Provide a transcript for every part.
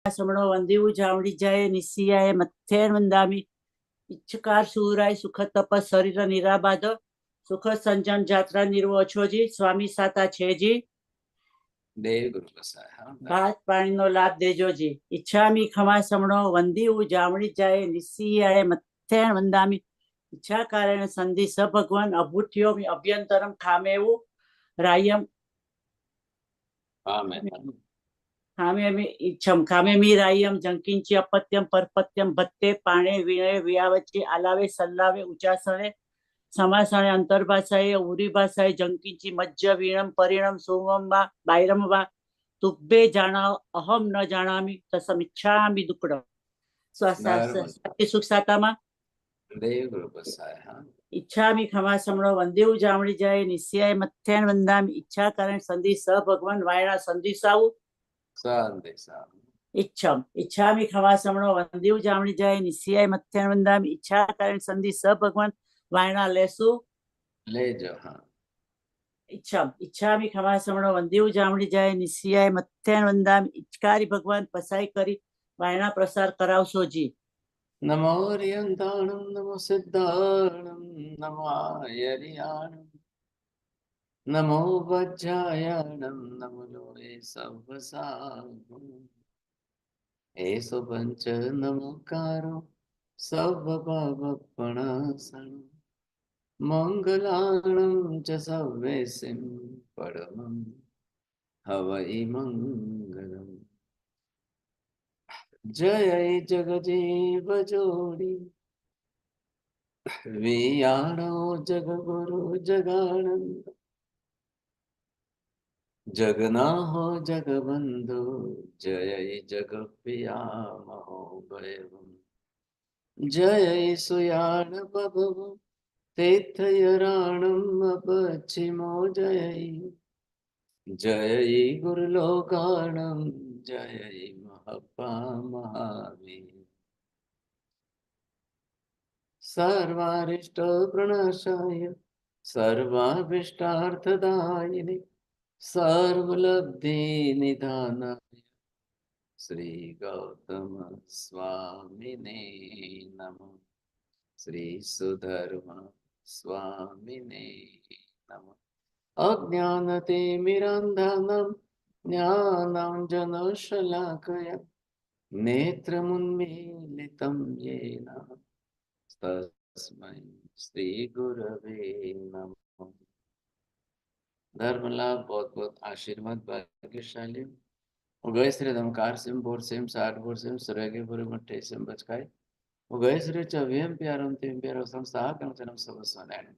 समणो वंदिवु जावणी जाय निस्सियाय मथ्थेन वंदामि इच्छकार सूराय सुख तप शरीर निराबाद सुख संजन जात्रा निर्वो अछोजी स्वामी साता छेजी देव गुरु प्रसाद। हाँ, भात पानी नो लाभ देजोजी इच्छामी खमा समणो वंदिवु जावणी जाय निस्सियाय मथ्थेन वंदामि इच्छा कारण संधि स भगवान अभूठ्यो अभ्यंतरम खामेवु रायम खामेमि इच्छम खामेमि रायम जंकिंची अपत्यम परपत्यम भत्ते पाणे विनय वियावची आलावे सल्लावे उचासणे समासणे अंतर्भाषाए उरी भाषाए जंकिंची मज्ज वीणम परिणम सोमम वा बायरम वा तुब्बे जाना अहम न जानामि तसमिच्छामि दुक्कडम स्वास्थ्य सुख सातामा देव गुरु प्रसाद। हाँ, इच्छामि खमा समणो वंदेव जामणी जाय निस्याय मथ्थेन वंदामि इच्छा कारण संधि स भगवान वायणा संधि साऊ इच्छम इच्छामि खमा समणो वंदेव जामणी जाय निस्याय मथ्थेन वंदामि इच्छा कारण संधि स भगवान वायणा लेसु ले जो। हाँ, इच्छम इच्छामि खमा समणो वंदेव जामणी जाय निस्याय मथ्थेन वंदामि इच्छकारी भगवान पसाई करी वायणा प्रसार करावसो जी। नमो रियंताणम नमो सिद्धाणम नमो आयरियाणम नमो वज्रायणम नमो लोए सवसागुम एसो पंच नमोकारो सवपवपणासनं मंगलाणं च सव्येसिं परमं हवै मंगलम् जय जगजीव जोड़ी वियाणो जगगुरु जगानंद जगनाहो जगबंधु जय जगप्रिया महोभयम् जय सुयाण बभव तीर्थयराणम् अपचिमो जय गुरुलोकाणं जय महपा महावीर सर्वारिष्ट प्रणाशाय सर्वाभिष्टार्थदायिने सर्वलब्धि निधानाय श्री गौतम स्वामिने नमः। श्री सुधर्म स्वामिने नमः। अज्ञानतिमिरान्धनं ज्ञानाञ्जनशलाकया नेत्रमुन्मीलितं येन तस्मै श्री गुरवे नमः। धर्म लाभ बहुत बहुत आशीर्वाद भाग्यशाली उगय श्री धमकार सिम बोर सिम साठ बोर सिम सुरगे बोर मट्टे सिम बचकाय उगय श्री चव्यम प्यारम तिम प्यारो संस्था कर्मचरम सबस्वनैन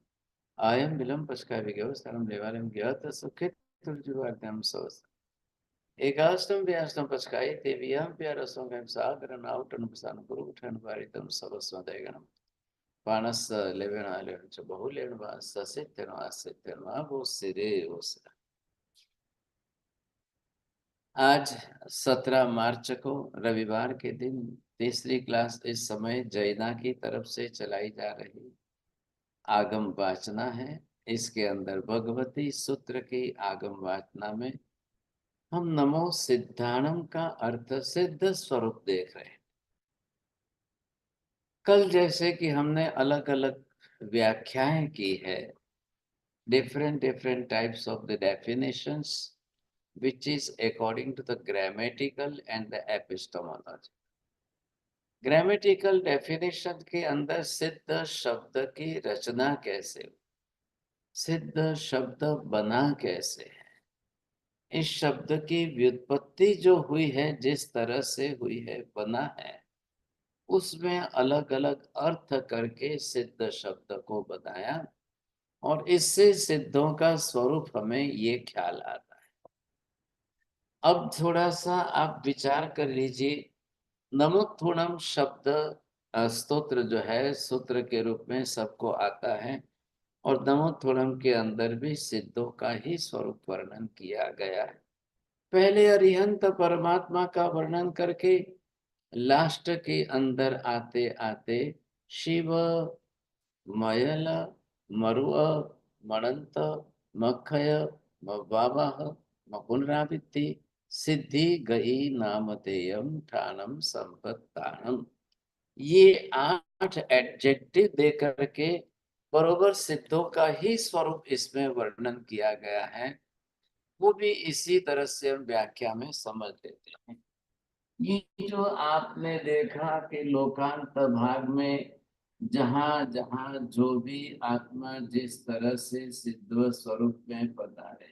आयम बिलम पचकाय विगव सरम देवालयम ज्ञात सुखित तुर्जुवार्त्यम सवस एकाष्टम व्याष्टम पचकाय देवियम प्यारो संगम सागरन आउटन पसान गुरु उठन वारितम सबस्वदैगणम पानस लेवेन आलेन च बहुलेन वास ससित्यन वासित्यन वो सिरे वो सिरे। आज 17 मार्च को रविवार के दिन तीसरी क्लास इस समय जैना की तरफ से चलाई जा रही आगम वाचना है। इसके अंदर भगवती सूत्र की आगम वाचना में हम नमो सिद्धाणम का अर्थ सिद्ध स्वरूप देख रहे हैं। कल जैसे कि हमने अलग अलग व्याख्याएं की है, different types of the definitions which is according to the grammatical and the epistemology. Grammatical definition के अंदर सिद्ध शब्द की रचना कैसे, सिद्ध शब्द बना कैसे है, इस शब्द की व्युत्पत्ति जो हुई है, जिस तरह से हुई है, बना है, उसमें अलग अलग अर्थ करके सिद्ध शब्द को बनाया और इससे सिद्धों का स्वरूप हमें ये ख्याल आता है। अब थोड़ा सा आप विचार कर लीजिए, नमोत्थुणम शब्द स्तोत्र जो है सूत्र के रूप में सबको आता है और नमोत्थुणम के अंदर भी सिद्धों का ही स्वरूप वर्णन किया गया है। पहले अरिहंत परमात्मा का वर्णन करके लास्ट के अंदर आते आते शिव, मयल, मरुअ, मणंत, मखय, मवावह, मपुनरावृत्ति, सिद्धि गई नामधेयम ठाणम संपत्तानम। ये 8 एडजेक्टिव दे करके बरोबर सिद्धों का ही स्वरूप इसमें वर्णन किया गया है। वो भी इसी तरह से हम व्याख्या में समझ लेते हैं। ये जो आपने देखा कि लोकांत भाग में जहां जहां जो भी आत्मा जिस तरह से सिद्ध स्वरूप में पधारे,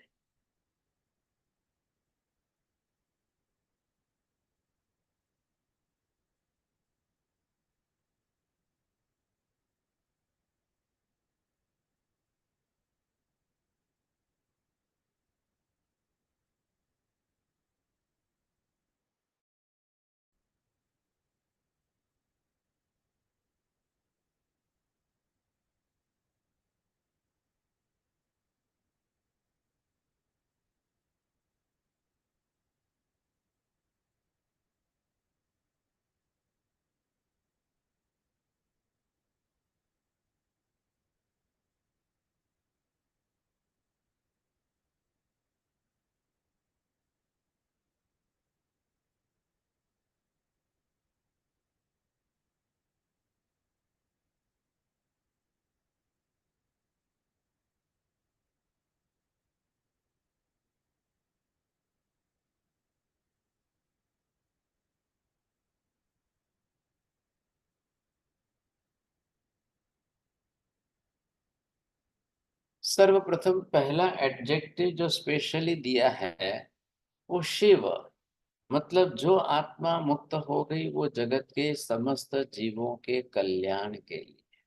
सर्वप्रथम पहला एडजेक्टिव जो स्पेशली दिया है वो शिव, मतलब जो आत्मा मुक्त हो गई वो जगत के समस्त जीवों के कल्याण के लिए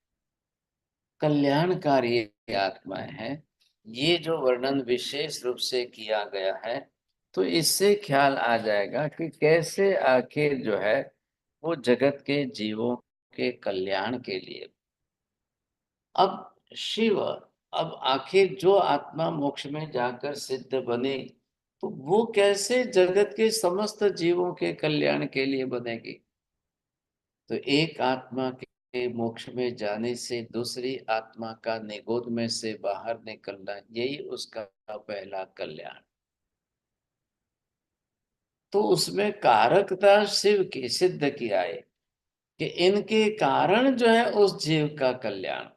कल्याणकारी आत्मा है। ये जो वर्णन विशेष रूप से किया गया है, तो इससे ख्याल आ जाएगा कि कैसे आखिर जो है वो जगत के जीवों के कल्याण के लिए। अब शिव, अब आखिर जो आत्मा मोक्ष में जाकर सिद्ध बने, तो वो कैसे जगत के समस्त जीवों के कल्याण के लिए बनेगी। तो एक आत्मा के मोक्ष में जाने से दूसरी आत्मा का निगोद में से बाहर निकलना, यही उसका पहला कल्याण। तो उसमें कारकता शिव की सिद्ध किया है कि इनके कारण जो है उस जीव का कल्याण।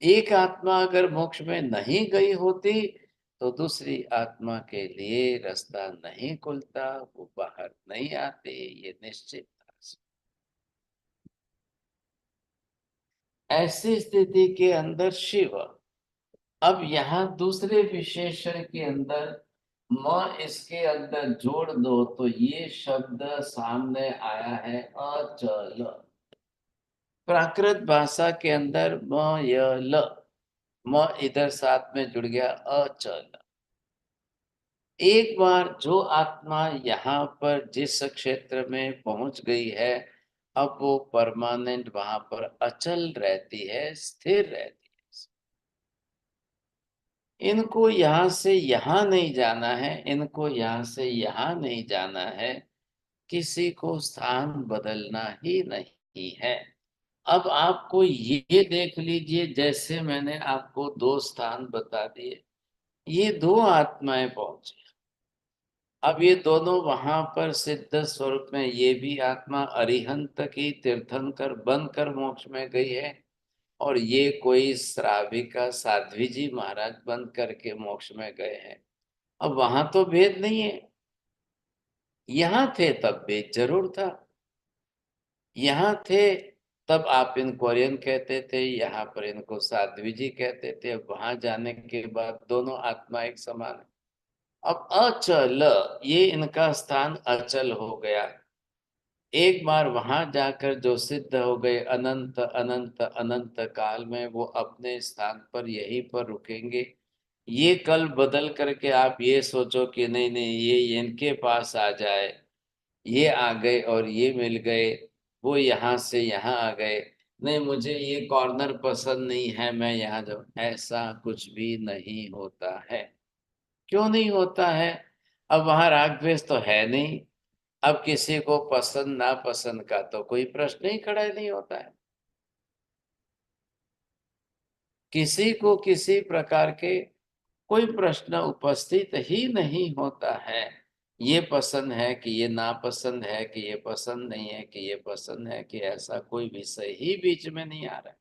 एक आत्मा अगर मोक्ष में नहीं गई होती तो दूसरी आत्मा के लिए रास्ता नहीं खुलता, वो बाहर नहीं आते, ये निश्चित था। ऐसी स्थिति के अंदर शिव, अब यहाँ दूसरे विशेषण के अंदर म इसके अंदर जोड़ दो तो ये शब्द सामने आया है अचल। प्राकृत भाषा के अंदर म य ल, म इधर साथ में जुड़ गया अचल। एक बार जो आत्मा यहाँ पर जिस क्षेत्र में पहुंच गई है, अब वो परमानेंट वहां पर अचल रहती है, स्थिर रहती है। इनको यहाँ से यहाँ नहीं जाना है, इनको यहाँ से यहाँ नहीं जाना है, किसी को स्थान बदलना ही नहीं है। अब आपको ये देख लीजिए, जैसे मैंने आपको 2 स्थान बता दिए, ये 2 आत्माएं पहुंची। अब ये दोनों वहां पर सिद्ध स्वरूप में, ये भी आत्मा अरिहंत की तीर्थंकर बनकर मोक्ष में गई है, और ये कोई श्राविका साध्वी जी महाराज बन करके मोक्ष में गए हैं। अब वहां तो भेद नहीं है, यहां थे तब भेद जरूर था। यहाँ थे तब आप इनको आर्यन कहते थे, यहाँ पर इनको साध्वी जी कहते थे। अब वहां जाने के बाद दोनों आत्मा एक समान है। अब अचल, ये इनका स्थान अचल हो गया। एक बार वहां जाकर जो सिद्ध हो गए, अनंत अनंत अनंत काल में वो अपने स्थान पर यहीं पर रुकेंगे। ये कल बदल करके आप ये सोचो कि नहीं नहीं ये इनके पास आ जाए, ये आ गए और ये मिल गए, वो यहाँ से यहाँ आ गए, नहीं मुझे ये कॉर्नर पसंद नहीं है मैं यहाँ जाऊँ, ऐसा कुछ भी नहीं होता है। क्यों नहीं होता है? अब वहां राग द्वेष तो है नहीं। अब किसी को पसंद नापसंद का तो कोई प्रश्न ही खड़ा नहीं होता है। किसी को किसी प्रकार के कोई प्रश्न उपस्थित ही नहीं होता है। ये पसंद है कि ये नापसंद है, कि ये पसंद नहीं है कि ये पसंद है, कि ऐसा कोई विषय ही बीच में नहीं आ रहा है।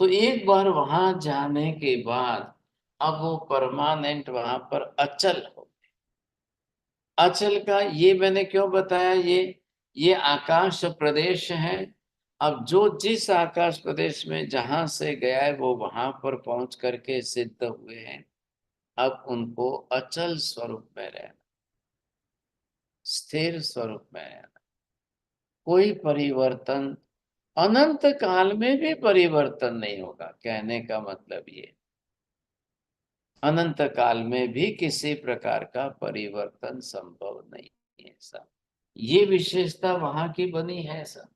तो एक बार वहां जाने के बाद अब वो परमानेंट वहां पर अचल हो। अचल का ये मैंने क्यों बताया, ये आकाश प्रदेश है। अब जो जिस आकाश प्रदेश में जहां से गया है वो वहां पर पहुंच करके सिद्ध हुए हैं। अब उनको अचल स्वरूप में रहना, स्थिर स्वरूप में रहना, कोई परिवर्तन अनंत काल में भी परिवर्तन नहीं होगा। कहने का मतलब ये, अनंत काल में भी किसी प्रकार का परिवर्तन संभव नहीं है सब। ये विशेषता वहां की बनी है सब।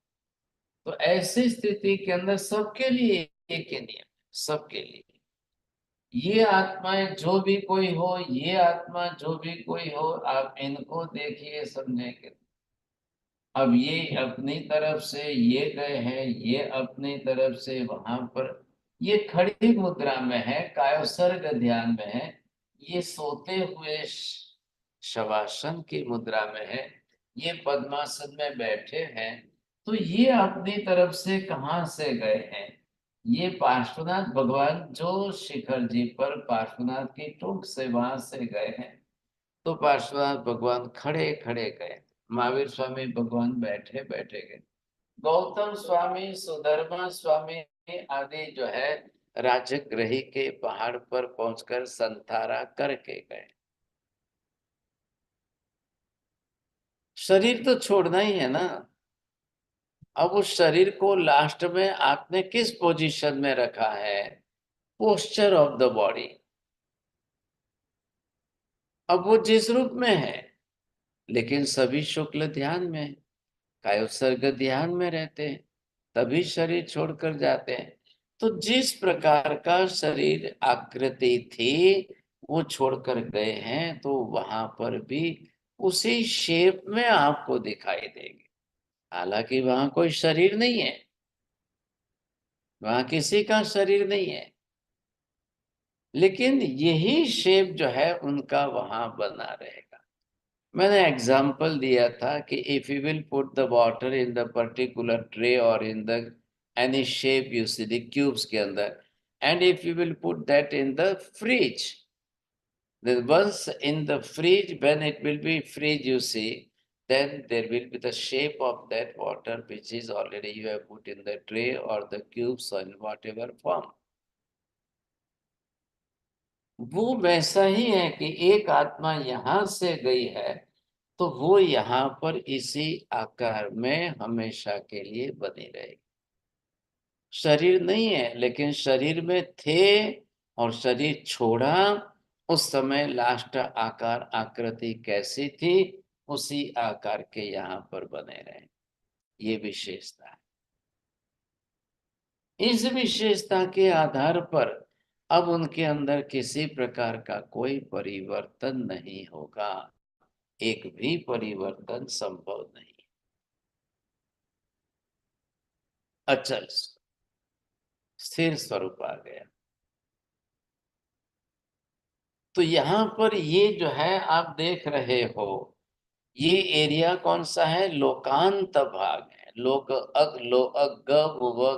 तो ऐसी स्थिति के अंदर सबके लिए एक ही नियम, सबके लिए ये आत्माएं जो भी कोई हो, ये आत्मा जो भी कोई हो, आप इनको देखिए समझेंगे। अब ये अपनी तरफ से ये गए हैं, ये अपनी तरफ से वहां पर, ये खड़ी मुद्रा में है, कायोसर्ग ध्यान में है, ये सोते हुए शवासन की मुद्रा में है, ये पद्मासन में बैठे हैं। तो ये अपनी तरफ से कहाँ से गए हैं? ये पार्श्वनाथ भगवान जो शिखर जी पर पार्श्वनाथ की टोक से वहां से गए हैं। तो पार्श्वनाथ भगवान खड़े खड़े गए, महावीर स्वामी भगवान बैठे बैठे गए, गौतम स्वामी, सुधर्मा स्वामी आदि जो है राजगृही के पहाड़ पर पहुंचकर संथारा करके गए। शरीर तो छोड़ना ही है ना। अब उस शरीर को लास्ट में आपने किस पोजीशन में रखा है? Posture of the body. अब वो जिस रूप में है, लेकिन सभी शुक्ल ध्यान में है, कायोत्सर्ग ध्यान में रहते हैं, तभी शरीर छोड़कर जाते हैं। तो जिस प्रकार का शरीर आकृति थी वो छोड़कर गए हैं, तो वहां पर भी उसी शेप में आपको दिखाई देंगे। हालांकि वहां कोई शरीर नहीं है, वहां किसी का शरीर नहीं है, लेकिन यही शेप जो है उनका वहां बना रहेगा। मैंने एग्जाम्पल दिया था कि if you will put the water in the particular tray और in the any shape you see the cubes के अंदर, and if you will put that in the fridge, then once in the fridge, when it will be fridge you see, then there will be the shape of that water which is already you have put in the tray or the cubes or in whatever form. वो वैसा ही है कि एक आत्मा यहां से गई है तो वो यहाँ पर इसी आकार में हमेशा के लिए बनी रहेगी। शरीर नहीं है, लेकिन शरीर में थे और शरीर छोड़ा, उस समय लास्ट आकार आकृति कैसी थी उसी आकार के यहाँ पर बने रहे। ये विशेषता है। इस विशेषता के आधार पर अब उनके अंदर किसी प्रकार का कोई परिवर्तन नहीं होगा, एक भी परिवर्तन संभव नहीं। अचल स्थिर स्वरूप आ गया। तो यहाँ पर ये जो है आप देख रहे हो, ये एरिया कौन सा है? लोकांत भाग है।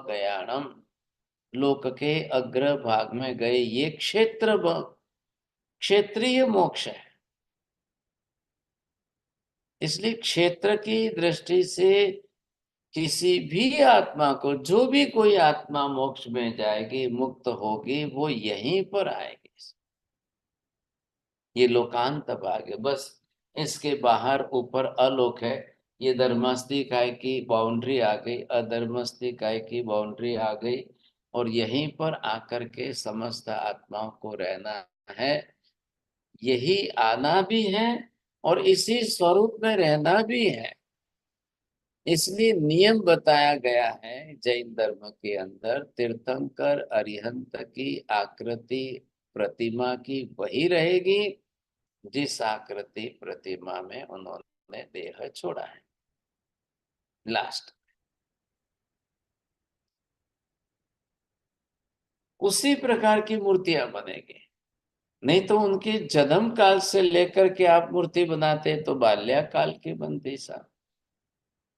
गयानम, लोक के अग्र भाग में गए, ये क्षेत्रीय मोक्ष है। इसलिए क्षेत्र की दृष्टि से किसी भी आत्मा को, जो भी कोई आत्मा मोक्ष में जाएगी, मुक्त होगी, वो यहीं पर आएगी। ये लोकांत भाग है बस। इसके बाहर ऊपर अलोक है। ये धर्मस्थी काय की बाउंड्री आ गई, अधर्मस्थी काय की बाउंड्री आ गई, और यहीं पर आकर के समस्त आत्माओं को रहना है। यही आना भी है और इसी स्वरूप में रहना भी है। इसलिए नियम बताया गया है जैन धर्म के अंदर, तीर्थंकर अरिहंत की आकृति प्रतिमा की वही रहेगी जिस आकृति प्रतिमा में उन्होंने देह छोड़ा है लास्ट। उसी प्रकार की मूर्तियां बनेगी। नहीं तो उनके जन्म काल से लेकर के आप मूर्ति बनाते तो बाल्या काल की बनती साहब।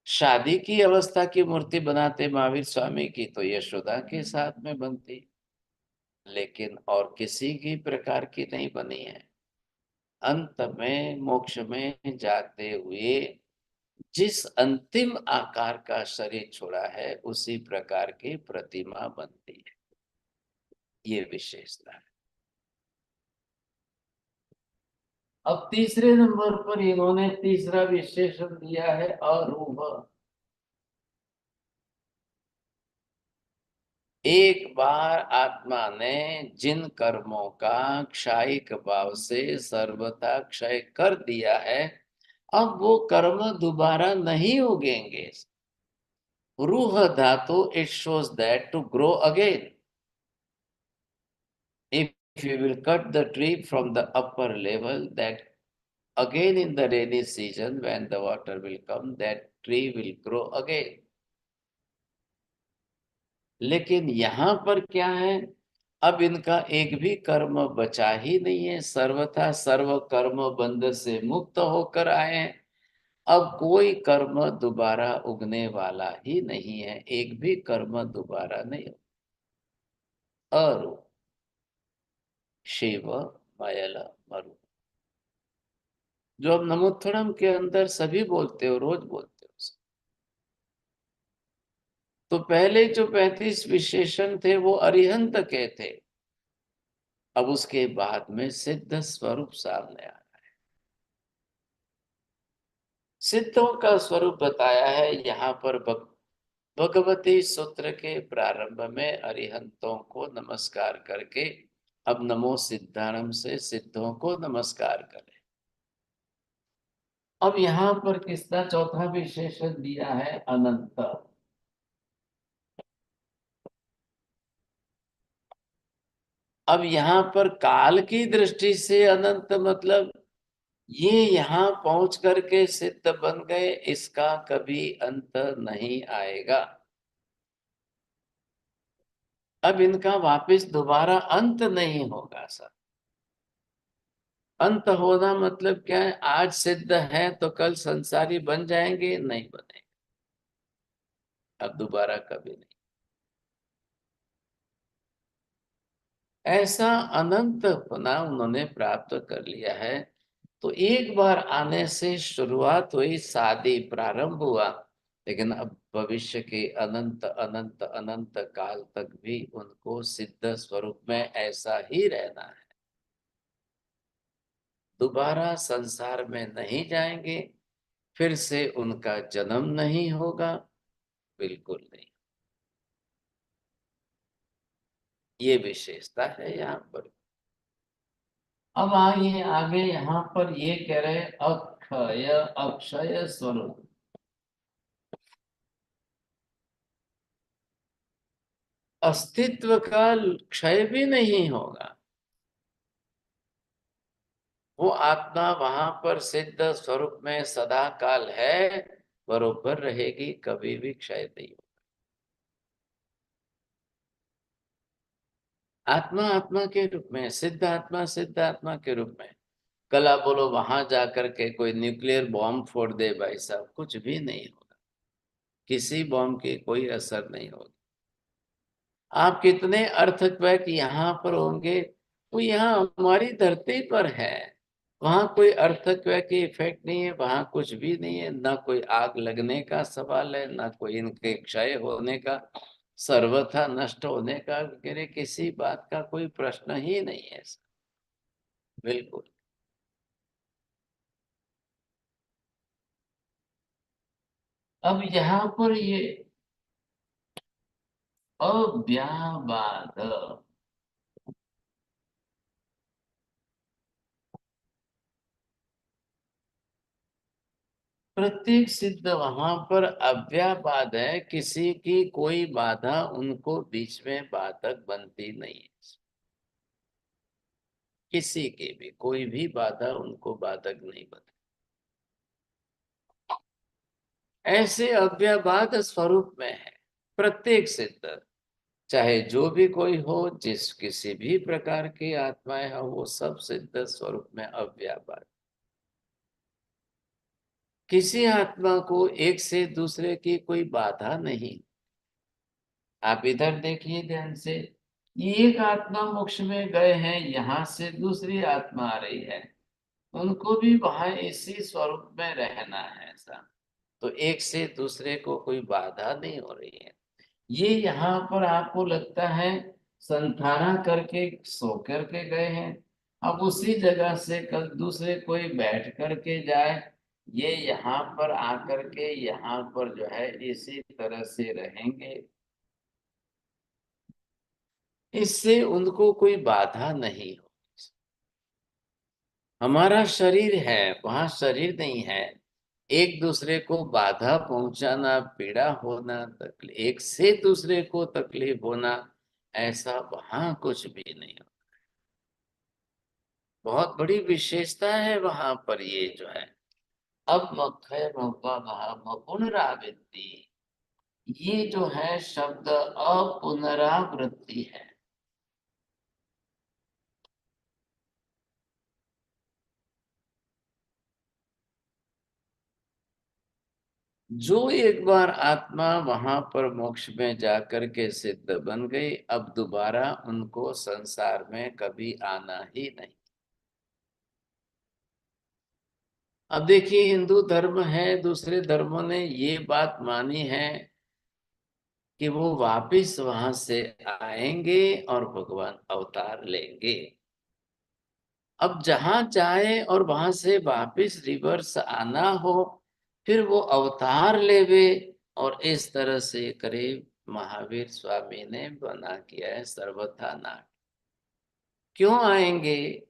शादी की अवस्था की मूर्ति बनाते महावीर स्वामी की तो यशोदा के साथ में बनती, लेकिन और किसी की प्रकार की नहीं बनी है। अंत में मोक्ष में जाते हुए जिस अंतिम आकार का शरीर छोड़ा है उसी प्रकार की प्रतिमा बनती है, ये विशेषता है। अब तीसरे नंबर पर इन्होंने तीसरा विशेषण दिया है अरूप। एक बार आत्मा ने जिन कर्मों का क्षयिक भाव से सर्वथा क्षय कर दिया है, अब वो कर्म दोबारा नहीं उगेंगे। रूह धातु, it shows that to grow again. If you will cut the tree from the upper level, that again in the rainy season when the water will come, that tree will grow again. लेकिन यहाँ पर क्या है, अब इनका एक भी कर्म बचा ही नहीं है, सर्वथा सर्व कर्म बंध से मुक्त होकर आए हैं। अब कोई कर्म दोबारा उगने वाला ही नहीं है, एक भी कर्म दोबारा नहीं। और शिव मयल मरु, जो अब नमोत्थरम के अंदर सभी बोलते हो, रोज बोलते हो। तो पहले जो 35 विशेषण थे वो अरिहंत के थे, अब उसके बाद में सिद्ध स्वरूप सामने आ रहा है। सिद्धों का स्वरूप बताया है यहाँ पर भगवती सूत्र के प्रारंभ में अरिहंतों को नमस्कार करके अब नमो सिद्धाणम से सिद्धों को नमस्कार करें। अब यहाँ पर किसका चौथा विशेषण दिया है, अनंत। अब यहाँ पर काल की दृष्टि से अनंत मतलब ये यहाँ पहुंच करके सिद्ध बन गए, इसका कभी अंत नहीं आएगा। अब इनका वापस दोबारा अंत नहीं होगा सर। अंत होना मतलब क्या है, आज सिद्ध है तो कल संसारी बन जाएंगे, नहीं बनेंगे, अब दोबारा कभी नहीं। ऐसा अनंत होना उन्होंने प्राप्त कर लिया है। तो एक बार आने से शुरुआत हुई, शादी प्रारंभ हुआ, लेकिन अब भविष्य के अनंत अनंत अनंत काल तक भी उनको सिद्ध स्वरूप में ऐसा ही रहना है। दोबारा संसार में नहीं जाएंगे, फिर से उनका जन्म नहीं होगा, बिल्कुल नहीं। ये विशेषता है यहाँ पर। अब आइए आगे, यहाँ पर ये कह रहे अक्षय अक्षय स्वरूप। अस्तित्व का क्षय भी नहीं होगा, वो आत्मा वहां पर सिद्ध स्वरूप में सदा काल है, बरोबर रहेगी, कभी भी क्षय नहीं होगा। आत्मा आत्मा के रूप में, सिद्ध आत्मा के रूप में। कल आप बोलो वहां जाकर के कोई न्यूक्लियर बॉम्ब फोड़ दे भाई साहब, कुछ भी नहीं होगा, किसी बॉम्ब की कोई असर नहीं होगी। आप कितने अर्थक्वेक यहाँ पर होंगे, वो यहाँ हमारी धरती पर है, वहां कोई अर्थक्वेक की इफेक्ट नहीं है, वहां कुछ भी नहीं है, ना कोई आग लगने का सवाल है, ना कोई इनके क्षय होने का, सर्वथा नष्ट होने का वगैरह किसी बात का कोई प्रश्न ही नहीं है। बिल्कुल। अब यहाँ पर ये अव्याबाद, प्रत्येक सिद्ध वहां पर अव्याबाद है, किसी की कोई बाधा उनको बीच में बाधक बनती नहीं है, किसी की भी कोई भी बाधा उनको बाधक नहीं बनती। ऐसे अव्याबाद स्वरूप में है प्रत्येक सिद्ध। चाहे जो भी कोई हो, जिस किसी भी प्रकार की आत्माएं हो, वो सब सिद्ध स्वरूप में अव्यापार। किसी आत्मा को एक से दूसरे की कोई बाधा नहीं। आप इधर देखिए ध्यान से, एक आत्मा मोक्ष में गए हैं, यहां से दूसरी आत्मा आ रही है, उनको भी वहां इसी स्वरूप में रहना है ऐसा। तो एक से दूसरे को कोई बाधा नहीं हो रही है। ये यहाँ पर आपको लगता है संथाना करके सो करके गए हैं, अब उसी जगह से कल दूसरे कोई बैठ करके जाए, ये यहाँ पर आकर के यहाँ पर जो है इसी तरह से रहेंगे, इससे उनको कोई बाधा नहीं हो। हमारा शरीर है, वहां शरीर नहीं है। एक दूसरे को बाधा पहुंचाना, पीड़ा होना, तकलीफ, एक से दूसरे को तकलीफ होना, ऐसा वहां कुछ भी नहीं हो। बहुत बड़ी विशेषता है वहां पर ये जो है। अब मक्खय पुनरावृत्ति, ये जो है शब्द अपुनरावृत्ति है। जो एक बार आत्मा वहां पर मोक्ष में जाकर के सिद्ध बन गई, अब दोबारा उनको संसार में कभी आना ही नहीं। अब देखिए, हिंदू धर्म है, दूसरे धर्मों ने ये बात मानी है कि वो वापिस वहां से आएंगे और भगवान अवतार लेंगे। अब जहां चाहे और वहां से वापिस रिवर्स आना हो, फिर वो अवतार लेवे, और इस तरह से करीब महावीर स्वामी ने बना किया है सर्वथा नाट। क्यों आएंगे?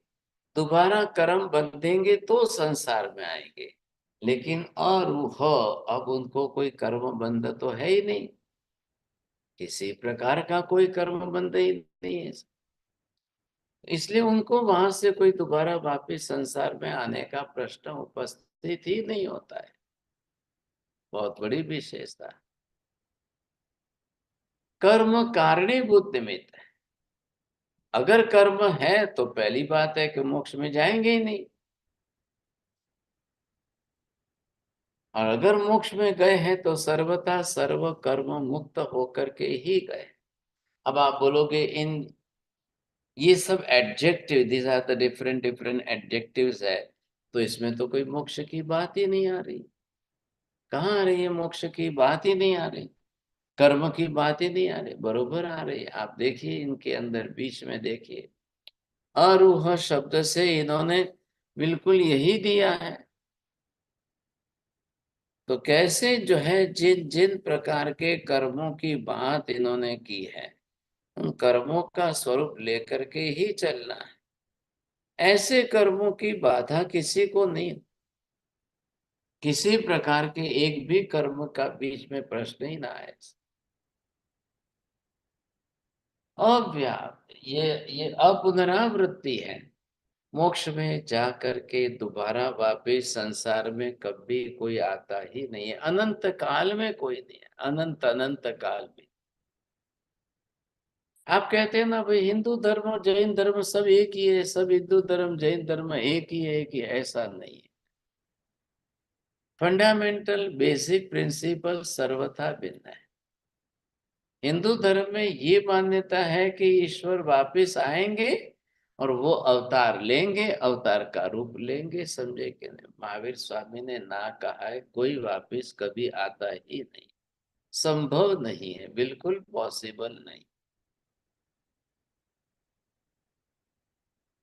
दोबारा कर्म बंधेंगे तो संसार में आएंगे, लेकिन अरूह, अब उनको कोई कर्म बंध तो है ही नहीं, किसी प्रकार का कोई कर्म बंध ही नहीं है, इसलिए उनको वहां से कोई दोबारा वापिस संसार में आने का प्रश्न उपस्थित ही नहीं होता है। बहुत बड़ी विशेषता है। कर्म कारणीभूत निमित्त है। अगर कर्म है तो पहली बात है कि मोक्ष में जाएंगे ही नहीं, और अगर मोक्ष में गए हैं तो सर्वथा सर्व कर्म मुक्त होकर के ही गए। अब आप बोलोगे इन ये सब adjective, these are the different different adjectives है, तो इसमें तो कोई मोक्ष की बात ही नहीं आ रही। कहाँ आ रही है? मोक्ष की बात ही नहीं आ रही, कर्म की बात ही नहीं आ रही। बरोबर आ रही है। आप देखिए इनके अंदर बीच में देखिए, अरूह शब्द से इन्होंने बिल्कुल यही दिया है। तो कैसे जो है जिन जिन प्रकार के कर्मों की बात इन्होंने की है, उन कर्मों का स्वरूप लेकर के ही चलना है। ऐसे कर्मों की बाधा किसी को नहीं, किसी प्रकार के एक भी कर्म का बीच में प्रश्न ही ना आए। अव्याप, ये अपुनरावृत्ति है। मोक्ष में जा करके दोबारा वापिस संसार में कभी कोई आता ही नहीं है, अनंत काल में कोई नहीं है, अनंत अनंत काल में। आप कहते हैं ना भाई, हिंदू धर्म और जैन धर्म सब एक ही है, सब हिंदू धर्म जैन धर्म एक ही है, एक ही है। ऐसा नहीं है। फंडामेंटल बेसिक प्रिंसिपल सर्वथा भिन्न है। हिंदू धर्म में ये मान्यता है कि ईश्वर वापिस आएंगे और वो अवतार लेंगे, अवतार का रूप लेंगे, समझे कि नहीं? महावीर स्वामी ने ना कहा है कोई वापिस कभी आता ही नहीं, संभव नहीं है, बिल्कुल पॉसिबल नहीं।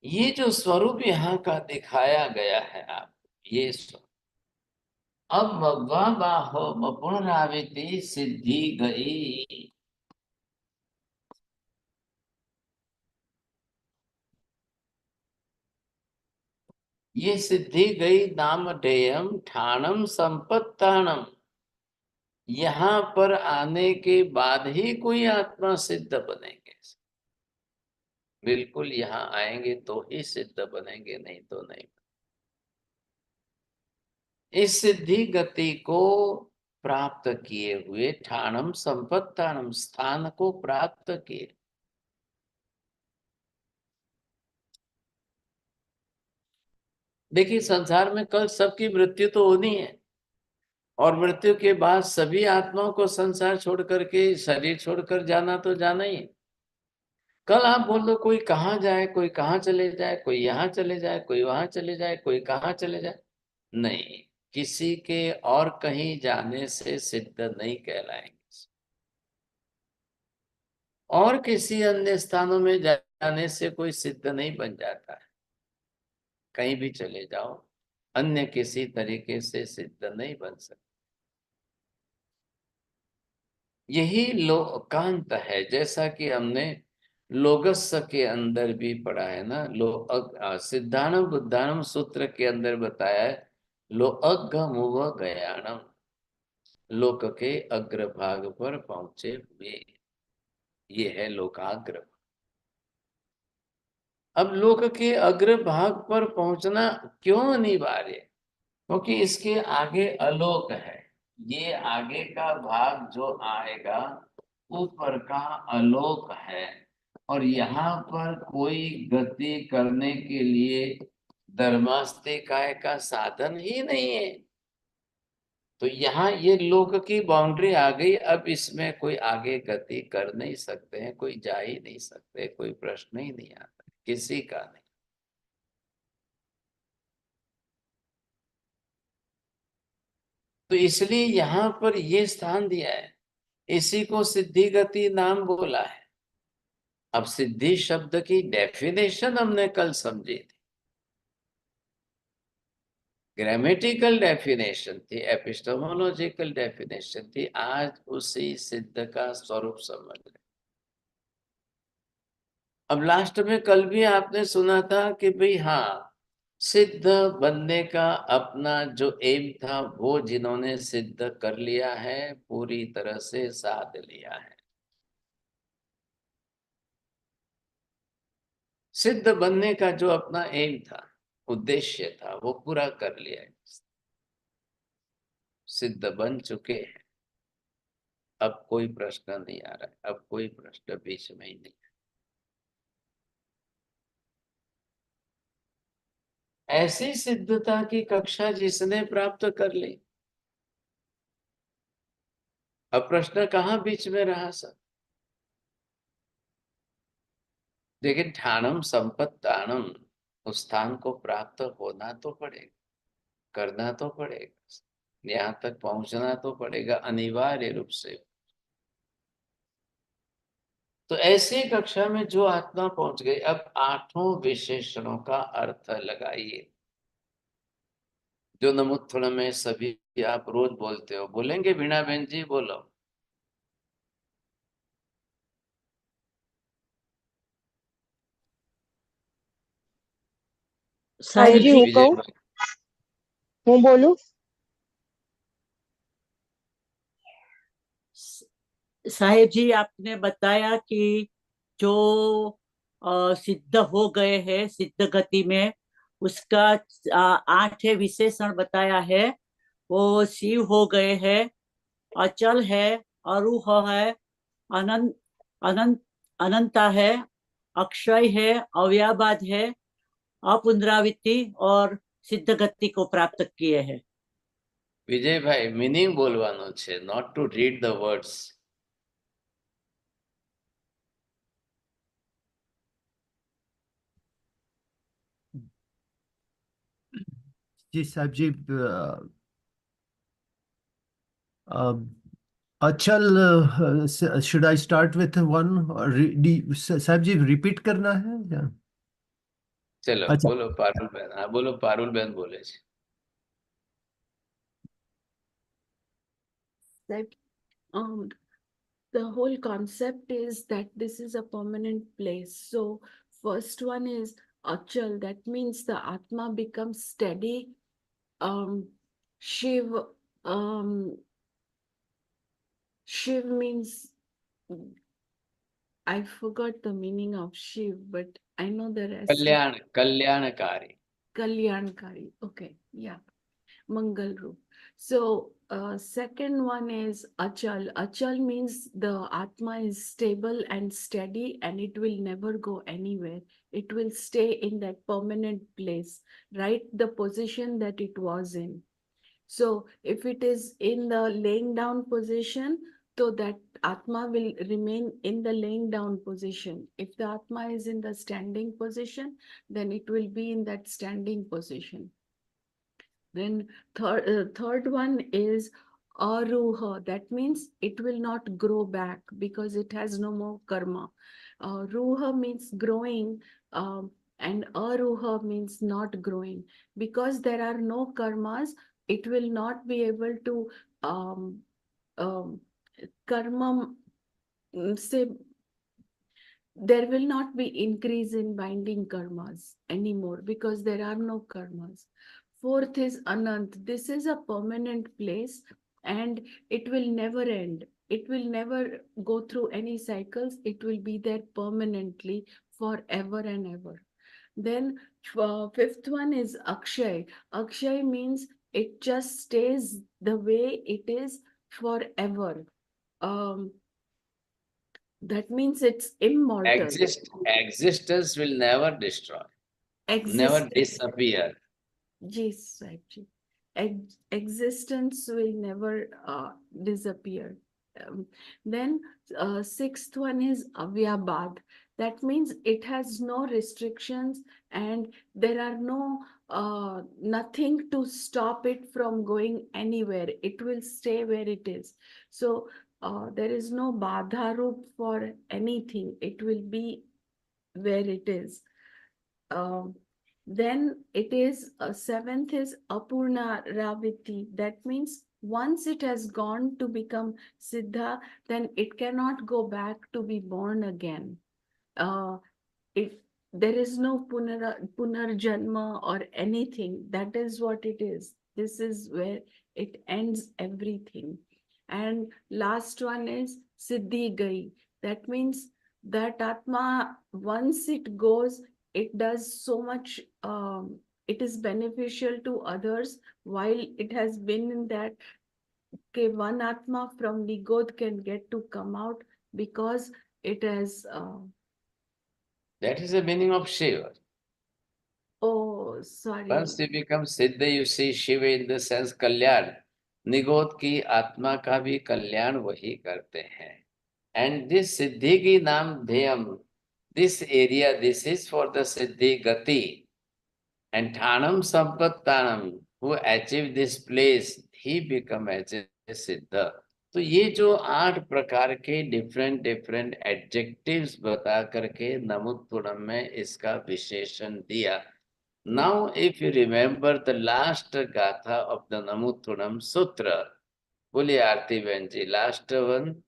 ये जो स्वरूप यहाँ का दिखाया गया है आप, ये स्वरूप अब बाहो पुनरावृत्ति सिद्धि गई। ये सिद्धि गई नामधेयम ठाणम संपत्ताणम। यहाँ पर आने के बाद ही कोई आत्मा सिद्ध बनेंगे, बिल्कुल यहाँ आएंगे तो ही सिद्ध बनेंगे, नहीं तो नहीं। इस सिद्धि गति को प्राप्त किए हुए, ठाणम संपत्तानम, स्थान को प्राप्त किए। देखिए संसार में कल सबकी मृत्यु तो होनी है, और मृत्यु के बाद सभी आत्माओं को संसार छोड़ करके, शरीर छोड़कर जाना तो जाना ही है। कल आप बोल दो कोई कहाँ जाए, कोई कहाँ चले जाए, कोई यहाँ चले जाए, कोई वहां चले जाए, कोई कहाँ चले जाए, नहीं, किसी के और कहीं जाने से सिद्ध नहीं कहलाएंगे। और किसी अन्य स्थानों में जाने से कोई सिद्ध नहीं बन जाता है। कहीं भी चले जाओ, अन्य किसी तरीके से सिद्ध नहीं बन सकते। यही लोकांत है, जैसा कि हमने लोगस के अंदर भी पढ़ा है ना। सिद्धाणम बुद्धाणम सूत्र के अंदर बताया है, लोअग्गमुव गयाणम, लोक के अग्रभाग पर पहुंचे हुए, ये है लोकाग्र। अब लोक के अग्रभाग पर पहुंचना क्यों अनिवार्य? क्योंकि इसके आगे अलोक है। ये आगे का भाग जो आएगा ऊपर का अलोक है, और यहाँ पर कोई गति करने के लिए धर्मास्तिकाय का साधन ही नहीं है। तो यहाँ ये लोक की बाउंड्री आ गई। अब इसमें कोई आगे गति कर नहीं सकते हैं, कोई जा ही नहीं सकते, कोई प्रश्न ही नहीं आता किसी का नहीं। तो इसलिए यहाँ पर ये स्थान दिया है, इसी को सिद्धि गति नाम बोला है। अब सिद्धि शब्द की डेफिनेशन हमने कल समझी थी, ग्रामेटिकल डेफिनेशन थी, एपिस्टेमोलॉजिकल डेफिनेशन थी। आज उसी सिद्ध का स्वरूप समझ रहे। अब लास्ट में कल भी आपने सुना था कि भाई हाँ, सिद्ध बनने का अपना जो एम था, वो जिन्होंने सिद्ध कर लिया है, पूरी तरह से साध लिया है। सिद्ध बनने का जो अपना एम था, उद्देश्य था, वो पूरा कर लिया है, सिद्ध बन चुके हैं। अब कोई प्रश्न नहीं आ रहा है, अब कोई प्रश्न बीच में ही नहीं। ऐसी सिद्धता की कक्षा जिसने प्राप्त कर ली, अब प्रश्न कहाँ बीच में रहा सब? लेकिन ठाणम संपत्ताणम, उस स्थान को प्राप्त होना तो पड़ेगा, करना तो पड़ेगा, यहाँ तक पहुंचना तो पड़ेगा अनिवार्य रूप से। तो ऐसी कक्षा में जो आत्मा पहुंच गई, अब आठों विशेषणों का अर्थ लगाइए, जो नमुत्थुण में सभी आप रोज बोलते हो। बोलेंगे वीणा बहन जी? बोलो। हाँ साहेब जी, जी, हूँ विजय कहूँ, भाई। हूँ बोलूं। साहेब जी, आपने बताया कि जो सिद्ध हो गए हैं सिद्ध गति में, उसका 8 विशेषण बताया है। वो शिव हो गए हैं, अचल है, अरूह है, अनंत अनंत अनंता है, अक्षय है, अव्याबाद है, अपुनरावृत्ति और सिद्ध गति को प्राप्त किए हैं। विजय भाई, मीनिंग बोलવાનો છે, not to read the words. जी साहब जी, अचल, should I start with one? साहब जी रिपीट करना है या? चलो अच्छा, बोलो पारुल बहन। हाँ बोलो, पारुल बहन बोले છે। That um, the whole concept is that this is a permanent place. So first one is achal. That means the atma becomes steady. Shiv, um, Shiv means, I forgot the meaning of Shiv, but I know the rest. कल्याणकारी। Kalyankari. Okay, yeah. Mangal Roop. So second one is achal. Achal means the atma is stable and steady, and it will never go anywhere. It will stay in that permanent place, right? The position that it was in. So if it is in the laying down position, so that atma will remain in the laying down position. If the atma is in the standing position, then it will be in that standing position. Then third one is aruha. That means it will not grow back because it has no more karma. Ruha means growing, and aruha means not growing. Because there are no karmas, it will not be able to um, um, karma, say, there will not be increase in binding karmas anymore because there are no karmas. Fourth is Anant. This is a permanent place and it will never end. It will never go through any cycles. It will be there permanently forever and ever. Then fifth one is Akshay. Akshay means it just stays the way it is forever. Um, that means it's immortal. Existence will never destroy, never Existence. disappear. Yes, actually. Existence will never disappear. Then sixth one is avyabad. That means it has no restrictions and there are no nothing to stop it from going anywhere. It will stay where it is. So there is no badha roop for anything. It will be where it is. Then it is seventh is Apurna Raviti. That means once it has gone to become Siddha, then it cannot go back to be born again. It there is no punarjanma or anything. That is what it is. This is where it ends everything. And last one is Siddhi Gai. That means that Atma, once it goes, it does so much, it is beneficial to others while it has been in that, okay, one Atma from Nigod can get to come out because it has, That is the meaning of Shiva. oh, sorry. Once you become Siddha, you see Shiva in the sense Kalyan. निगोद की आत्मा का भी कल्याण वही करते हैं. And this Siddhi ki naam dhyam, this area, this is for the Siddhi Gati. And Thanam Sampattanam, who achieve this place, he become as a Siddha. तो ये जो 8 प्रकार के डिफरेंट एडजेक्टिव्स बता करके नमुत्तुणम में इसका विशेषण दिया. Now, if you remember the last gatha of the Namuttunam Sutra, बोलिए आरती बहन जी, last one.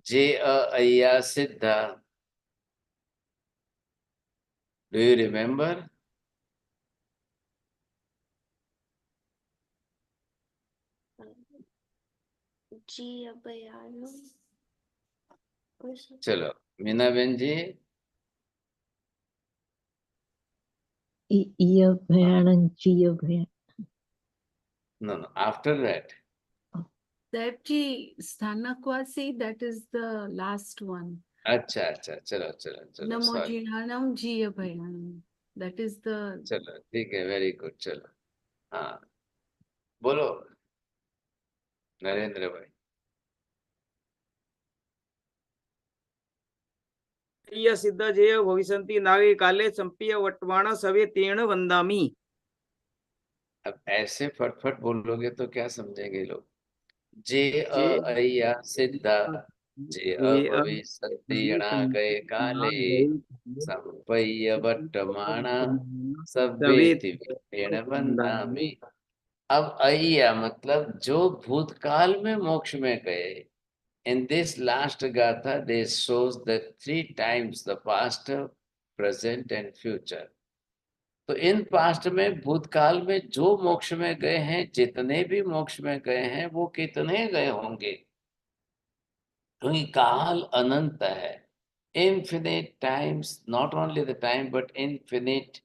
जे अय्या सिद्धा. Do you remember? जी अभयानु. चलो मीना बहन जी. No, after that. Devji, Stanakwasi, that is the last one. अच्छा, चलो, Namo sorry. Jihanam Jiya Bhayanam. That is the. चलो, ठीक है, very good, चलो. हाँ, बोलो, नरेंद्र भाई. सिद्ध जेय भविष्यन्ति नागे काले संप्रिय वर्तमान सवे तेण वंदामि. अब ऐसे फटफट बोलोगे तो क्या समझेंगे लोग. जे अय्या सिद्धा, जे भविष्यन्ति नागे काले संप्रिय वर्तमान सवेति तेण वंदामि. अब अय्या मतलब जो भूतकाल में मोक्ष में गए. In this last gatha, they shows the 3 times the past, present and future. तो इन पास्ट में भूतकाल में जो मोक्ष में गए हैं, जितने भी मोक्ष में गए हैं, वो कितने गए होंगे. क्योंकि काल अनंत है. Infinite times, not only the time but infinite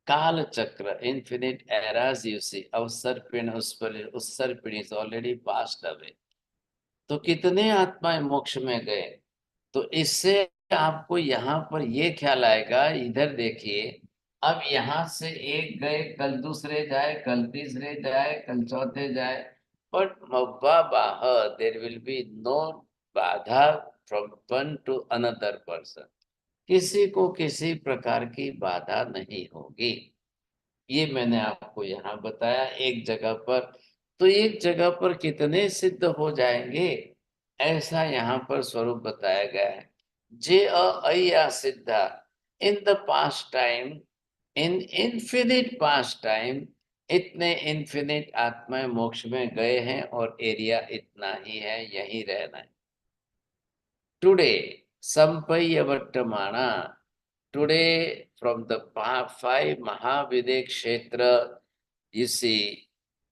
काल चक्र, infinite eras you see, अवसर पिण उत्सर पिण is already passed away. तो कितने आत्माएं मोक्ष में गए। तो इससे आपको यहाँ पर ये ख्याल आएगा, इधर देखिए, अब यहाँ से एक गए, कल दूसरे जाए, कल तीसरे जाए, कल चौथे जाए, but there will be no बाधा from one to another person. किसी को किसी प्रकार की बाधा नहीं होगी। ये मैंने आपको यहाँ बताया एक जगह पर। तो एक जगह पर कितने सिद्ध हो जाएंगे, ऐसा यहाँ पर स्वरूप बताया गया है। जे अया सिद्धा in the past time, in infinite past time, इतने इन्फिनिट आत्माएं मोक्ष में गए हैं और एरिया इतना ही है, यही रहना है। टुडे संपय्य वर्तमाना, today from the five Mahavidya Kshetra, you see,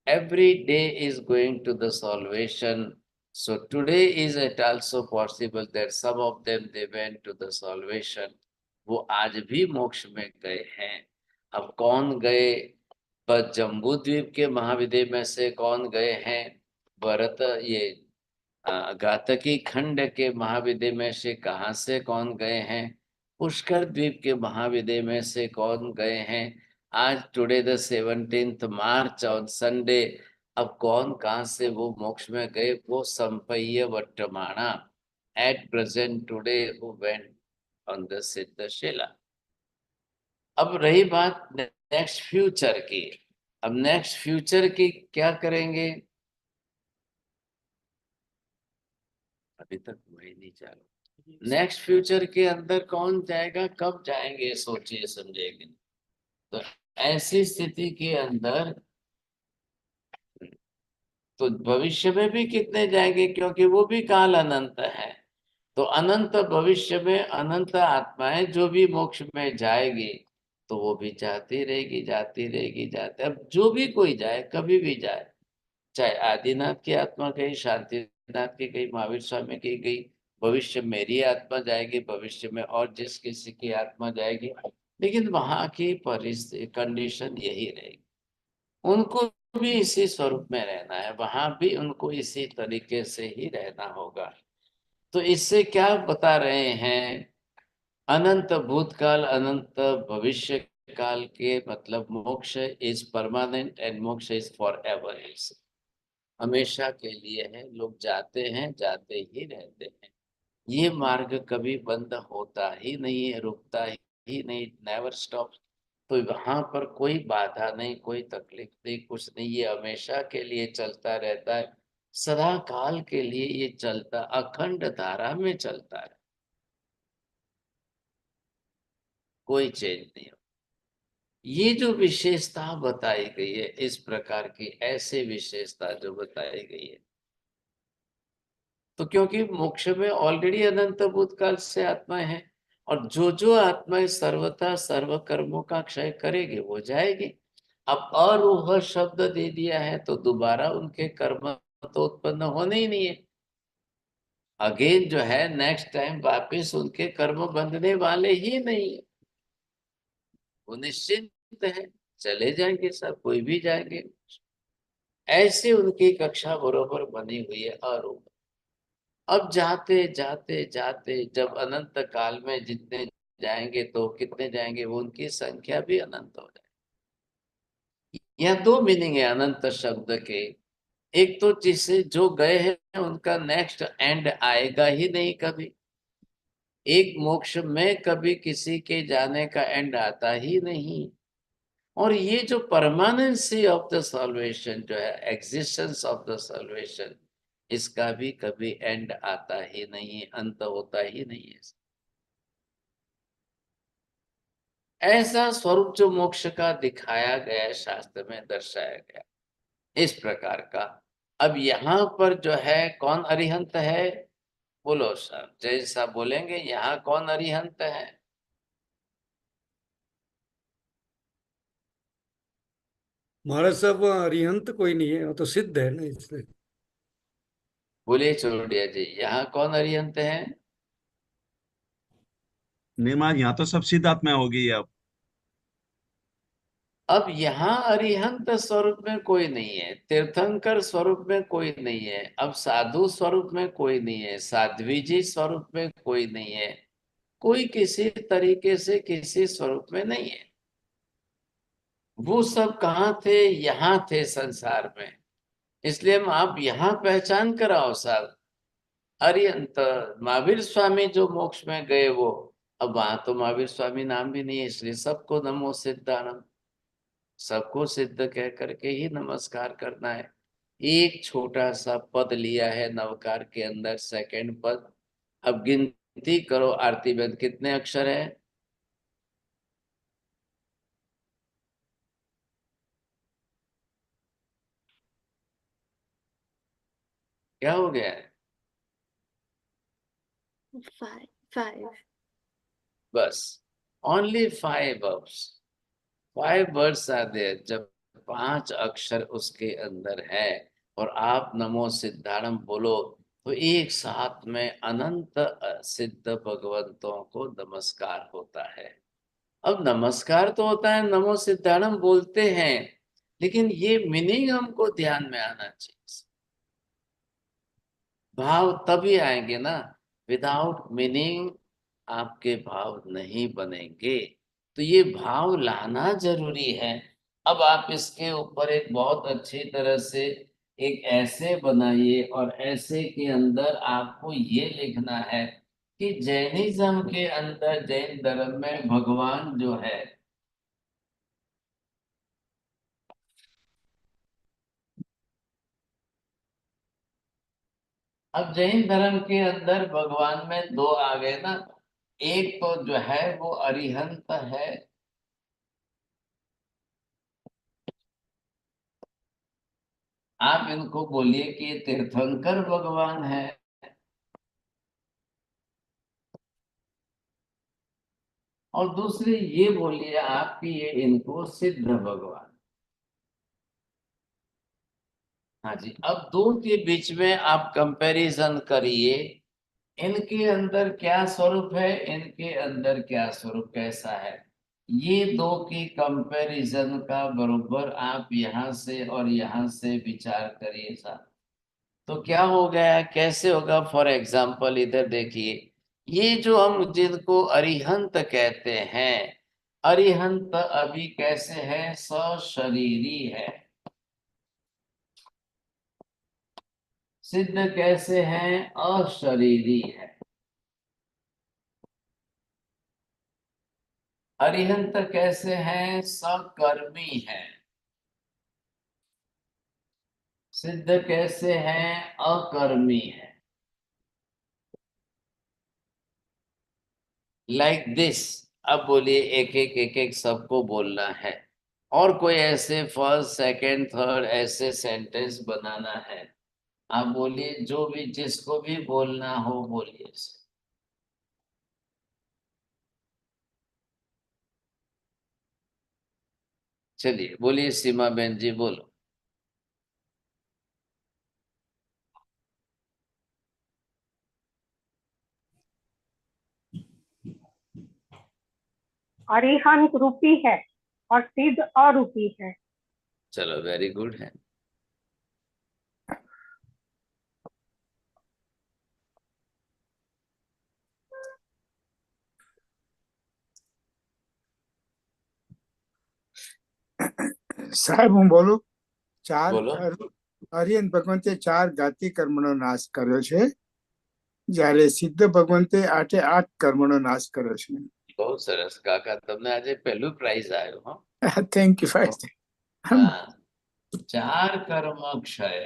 every day is going to the salvation. So today is it also possible that some of them they went to the salvation. वो आज भी मोक्ष में गए हैं। अब कौन गए, बस जम्बू द्वीप के महाविद्य में से कौन गए हैं, भरत ये घातकी खंड के महाविद्य में से कहाँ से कौन गए हैं, पुष्कर द्वीप के महाविद्य में से कौन गए हैं। आज today the 17th March on Sunday, अब कौन कहाँ से वो मोक्ष में गए, वो संपय्य वर्तमाना at present today who went on the Siddhashila. अब रही बात नेक्स्ट फ्यूचर की। अब नेक्स्ट फ्यूचर की क्या करेंगे, अभी तक वही नहीं चालू। नेक्स्ट फ्यूचर के अंदर कौन जाएगा, कब जाएंगे, सोचिए समझेंगे। तो ऐसी स्थिति के अंदर तो भविष्य में भी कितने जाएंगे, क्योंकि वो भी काल अनंत है। तो अनंत भविष्य में अनंत आत्माएं जो भी मोक्ष में जाएगी, तो वो भी जाती रहेगी, जाती रहेगी, जाती। अब जो भी कोई जाए, कभी भी जाए, चाहे आदिनाथ की आत्मा गई, शांतिनाथ की गई, महावीर स्वामी की गई, भविष्य मेरी आत्मा जाएगी, भविष्य में और जिस किसी की आत्मा जाएगी, लेकिन वहां की परिस्थिति कंडीशन यही रहेगी। उनको भी इसी स्वरूप में रहना है, वहां भी उनको इसी तरीके से ही रहना होगा। तो इससे क्या बता रहे हैं, अनंत भूतकाल अनंत भविष्य काल के मतलब मोक्ष इज परमानेंट एंड मोक्ष इज फॉर एवर, हमेशा के लिए है। लोग जाते हैं, जाते ही रहते हैं। ये मार्ग कभी बंद होता ही नहीं है, रुकता ही नहीं, नेवर स्टॉप। तो वहां पर कोई बाधा नहीं, कोई तकलीफ नहीं, कुछ नहीं, ये हमेशा के लिए चलता रहता है, सदा काल के लिए ये चलता, अखंड धारा में चलता है, कोई चेंज नहीं हो। ये जो विशेषता बताई गई है, इस प्रकार की ऐसे विशेषता जो बताई गई है, तो क्योंकि मोक्ष में ऑलरेडी अनंत भूतकाल से आत्माएं हैं, और जो जो आत्माएं सर्वथा सर्व कर्मों का क्षय करेगी वो जाएगी। अब अरूह शब्द दे दिया है तो दोबारा उनके कर्म तो उत्पन्न होने ही नहीं है। अगेन जो है नेक्स्ट टाइम वापिस उनके कर्म बंधने वाले ही नहीं है, वो निश्चिंत है, चले जाएंगे सब, कोई भी जाएंगे। ऐसे उनकी कक्षा बरोबर बनी हुई है अरूह। अब जाते जाते जाते जब अनंत काल में जितने जाएंगे, तो कितने जाएंगे, वो उनकी संख्या भी अनंत हो जाए। यह दो मीनिंग है अनंत शब्द के। एक तो जिससे जो गए हैं उनका नेक्स्ट एंड आएगा ही नहीं कभी, एक मोक्ष में कभी किसी के जाने का एंड आता ही नहीं। और ये जो परमानेंसी ऑफ द सॉल्वेशन जो है, एग्जिस्टेंस ऑफ द सॉल्वेशन, इसका भी कभी एंड आता ही नहीं है, अंत होता ही नहीं है। ऐसा स्वरूप जो मोक्ष का दिखाया गया है, शास्त्र में दर्शाया गया इस प्रकार का। अब यहाँ पर जो है कौन अरिहंत है, बोलो सर, जैसा बोलेंगे, यहाँ कौन अरिहंत है। महाराज साहब अरिहंत कोई नहीं है, वो तो सिद्ध है ना, इसलिए। बोलिए चोड़िया जी, यहाँ कौन अरिहंत है। नहीं महाराज, यहाँ तो सब सिद्ध आत्मा हो गई है अब। अब यहाँ अरिहंत स्वरूप में कोई नहीं है, तीर्थंकर स्वरूप में कोई नहीं है, अब साधु स्वरूप में कोई नहीं है, साध्वी जी स्वरूप में कोई नहीं है, कोई किसी तरीके से किसी स्वरूप में नहीं है। वो सब कहाँ थे? यहाँ थे संसार में। इसलिए हम आप यहाँ पहचान कराओ साहब। अरिहंत महावीर स्वामी जो मोक्ष में गए वो, अब वहां तो महावीर स्वामी नाम भी नहीं है, इसलिए सबको नमो सिद्धानम, सबको सिद्ध कह करके ही नमस्कार करना है। एक छोटा सा पद लिया है नवकार के अंदर, सेकंड पद। अब गिनती करो आरती में कितने अक्षर है? क्या हो गया है? 5. बस only 5 words, 5 words are there. जब 5 अक्षर उसके अंदर है और आप नमो सिद्धारम बोलो तो एक साथ में अनंत सिद्ध भगवंतों को नमस्कार होता है। अब नमस्कार तो होता है, नमो सिद्धारम बोलते हैं, लेकिन ये मीनिंग हमको ध्यान में आना चाहिए। भाव तभी आएंगे ना, विदाउट मीनिंग आपके भाव नहीं बनेंगे। तो ये भाव लाना जरूरी है। अब आप इसके ऊपर एक बहुत अच्छी तरह से एक ऐसे बनाइए और ऐसे के अंदर आपको ये लिखना है कि जैनिज्म के अंदर, जैन धर्म में भगवान जो है, अब जैन धर्म के अंदर भगवान में 2 आ गए ना। एक तो जो है वो अरिहंत है, आप इनको बोलिए कि ये तीर्थंकर भगवान है। और दूसरी ये बोलिए आप कि ये इनको सिद्ध भगवान। हाँ जी, अब दो के बीच में आप कंपैरिजन करिए, इनके अंदर क्या स्वरूप है, इनके अंदर क्या स्वरूप, कैसा है। ये दो की कंपैरिजन का बरोबर आप यहाँ से और यहाँ से विचार करिए साहब। तो क्या हो गया, कैसे होगा? फॉर एग्जाम्पल इधर देखिए, ये जो हम जिनको अरिहंत कहते हैं, अरिहंत अभी कैसे है? सशरीरी है। सिद्ध कैसे हैं? अशरीरी है। अरिहंत कैसे हैं? सकर्मी है। सिद्ध कैसे हैं? अकर्मी है। Like this. अब बोलिए, एक एक सबको बोलना है, और कोई ऐसे फर्स्ट सेकंड थर्ड ऐसे सेंटेंस बनाना है। आप बोलिए, जो भी जिसको भी बोलना हो बोलिए। चलिए बोलिए, सीमा बहन जी बोलो। अरिहंत रूपी है और सिद्ध अरूपी है। चलो वेरी गुड है। સાહેબ હું બોલું. ચાર બોલો। હરિયન ભગવંતે 4 ગાતિ કર્મનો નાશ કર્યો છે, જ્યારે સિદ્ધ ભગવંતે 8 કર્મનો નાશ કર્યો છે. बहुत सरस काका, તમને આજે પહેલું પ્રાઇઝ આવ્યો હા। થેન્ક યુ ભાઈ. हाँ, 4 कर्म क्षय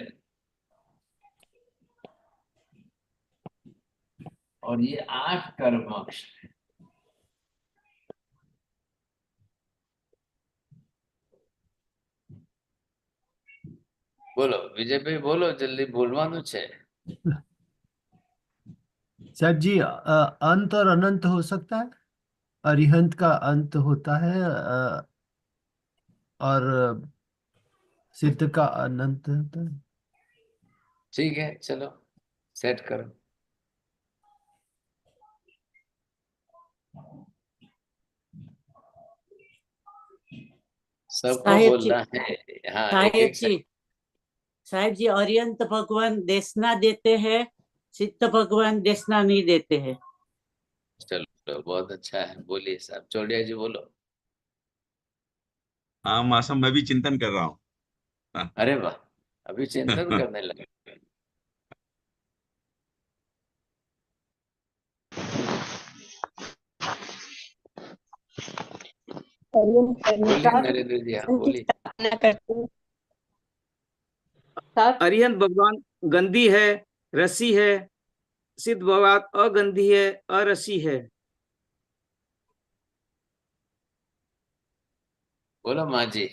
और ये 8 कर्म क्षय। બોલો વિજયભાઈ, બોલો જલ્દી, બોલવાનું છે। साहब जी, अंत और अनंत हो सकता है? अरिहंत का अंत होता है, और सिद्ध का अनंत होता है। ठीक है, चलो सेट करो। सबको साहेब जी, बोलना है। हाँ, एक साहेब एक जी, साहेब जी, अरिहंत भगवान देशना देते हैं, सिद्ध भगवान देशना नहीं देते हैं। चलो बहुत अच्छा है, बोलिए साहब, चौड़िया जी बोलो। हाँ मासा, मैं भी चिंतन कर रहा हूँ। हाँ। अरे वाह, अभी चिंतन करने लगे। बोलिए नरेंद्र जी, हाँ बोलिए। अरिहंत भगवान गंदी है, रसी है, सिद्ध भगवान अगंधी है, अरसी है। बोलो माँ जी।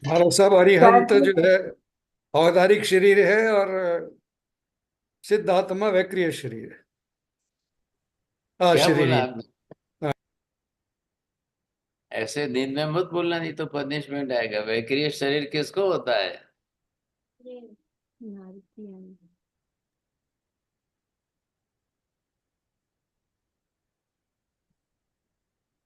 हमारा सब अरिहंत जो है औदारिक शरीर है और सिद्ध आत्मा वैक्रिय शरीर है। क्या बोला शरीर आपने? ऐसे दिन में मत बोलना, नहीं तो पनिशमेंट आएगा। वैक्रिय शरीर किसको होता है?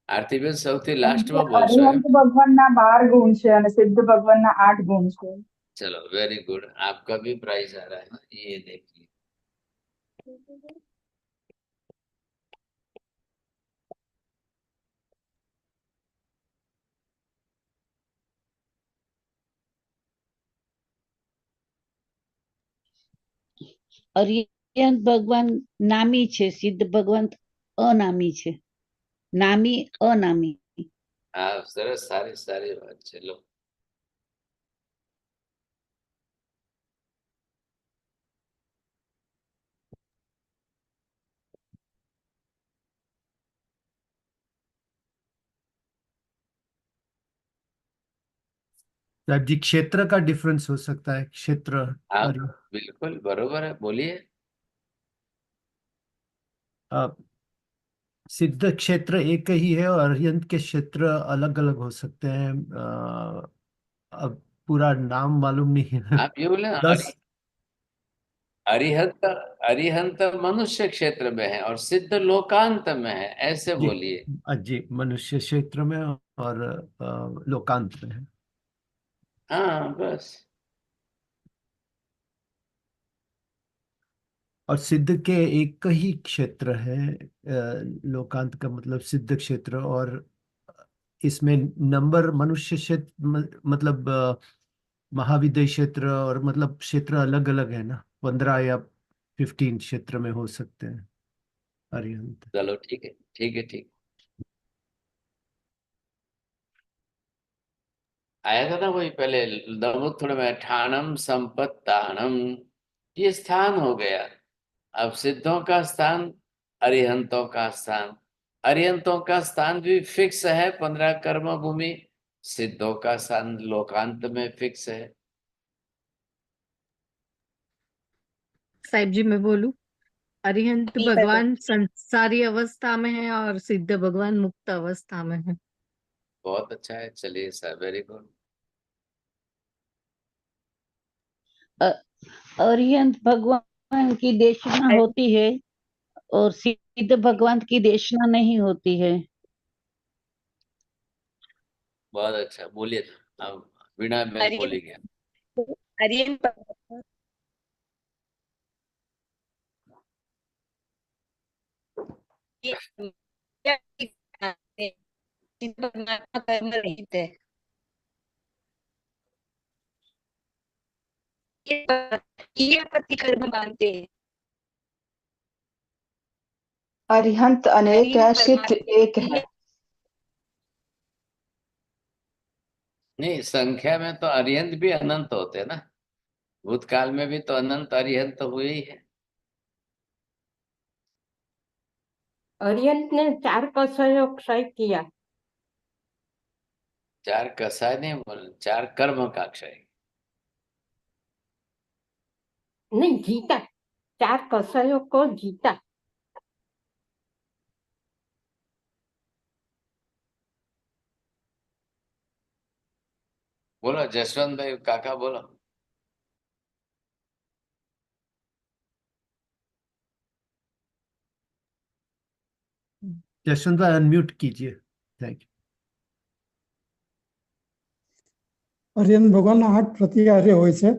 આરતી બેન સૌથી લાસ્ટમાં બોલશો એમ? અરિહંત ભગવાનના 12 ગુણ છે અને સિદ્ધ ભગવાનના 8 ગુણ છે. चलो वेरी गुड, आपका भी प्राइज आ रहा है, ये देखिए। અરિહંત ભગવાન નામી છે, સિદ્ધ ભગવાન અનામી છે. નામી અનામી. हाँ सरस, सारी सारी बात। चलो साहब जी, क्षेत्र का डिफरेंस हो सकता है, क्षेत्र आप और बिल्कुल बरोबर है, बोलिए। सिद्ध क्षेत्र एक ही है और अरिहंत के क्षेत्र अलग अलग हो सकते हैं। अब पूरा नाम मालूम नहीं है। आप ये बोले ना, 10 अरिहंत, अरिहंत मनुष्य क्षेत्र में है और सिद्ध लोकांत में है, ऐसे जी, बोलिए। जी, मनुष्य क्षेत्र में और लोकांत में है। हाँ बस। और सिद्ध के एक ही क्षेत्र है, लोकांत का मतलब सिद्ध क्षेत्र, और इसमें नंबर मनुष्य क्षेत्र मतलब महाविद्य क्षेत्र और मतलब क्षेत्र अलग अलग है ना, 15 या 15 क्षेत्र में हो सकते हैं अरिहंत। चलो ठीक है, ठीक है, ठीक। आया था ना वही पहले, दमुत्थुड़ में ठाणम संपत्ताणम, ये स्थान हो गया। अब सिद्धों का स्थान, अरिहंतों का स्थान। अरिहंतों का स्थान भी फिक्स है 15 कर्म भूमि, सिद्धों का स्थान लोकांत में फिक्स है। साहिब जी मैं बोलूं, अरिहंत भगवान संसारी अवस्था में है और सिद्ध भगवान मुक्त अवस्था में है. बहुत अच्छा है, चलिए सर, वेरी गुड। अरिहंत भगवान की देशना होती है और सिद्ध भगवान की देशना नहीं होती है। बहुत अच्छा, बोलिए। अब वीणा बहन बोली गया। अरिहंत कर्म रहित है, ये पति कर्म मानते हैं। અરિહંત અનેક है, सिद्ध एक है. नहीं, संख्या में तो अरिहंत भी अनंत होते हैं ना, भूतकाल में भी तो अनंत अरिहंत हुए ही है। अरिहंत ने 4 कषायों क्षय किया. 4 कसाय नहीं बोल, 4 कर्म का क्षय। नहीं, जीता. 4 कषायों को जीता. बोलो जसवंत भाई, काका बोलो। जसवंत भाई अनम्यूट कीजिए। Thank you. અરિહંત ભગવાનના 8 પ્રતિહાર્ય હોય છે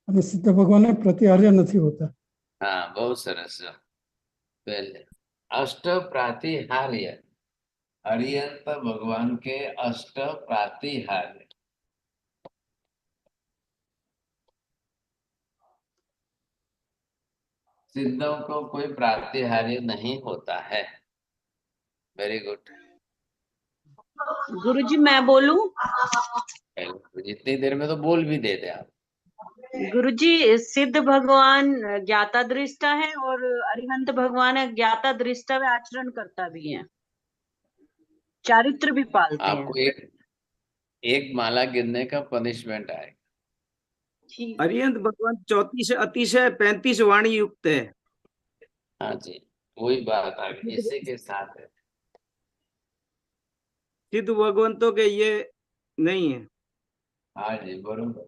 અને સિદ્ધ ભગવાનને પ્રતિહાર્ય નથી હોતા. हाँ बहुत सरस। पहले अष्ट प्रातिहार्य, अरिहंत भगवान के अष्ट प्रातिहार्य। सिद्धों को कोई प्रातिहार्य नहीं होता है। Very good. गुरुजी मैं बोलूं? जितनी देर में तो बोल भी देते आप। गुरुजी सिद्ध भगवान ज्ञाता दृष्टा है और अरिहंत भगवान ज्ञाता दृष्टा व आचरण करता भी है, चारित्र भी पालते हैं। आपको एक माला गिनने का पनिशमेंट आएगा। अरिहंत भगवान 34 अतिशय 35 वाणी युक्त है। हाँ जी, वही बात आ गई, इसी के साथ है। सिद्ध भगवंतों के ये नहीं है। हाँ जी बरोबर।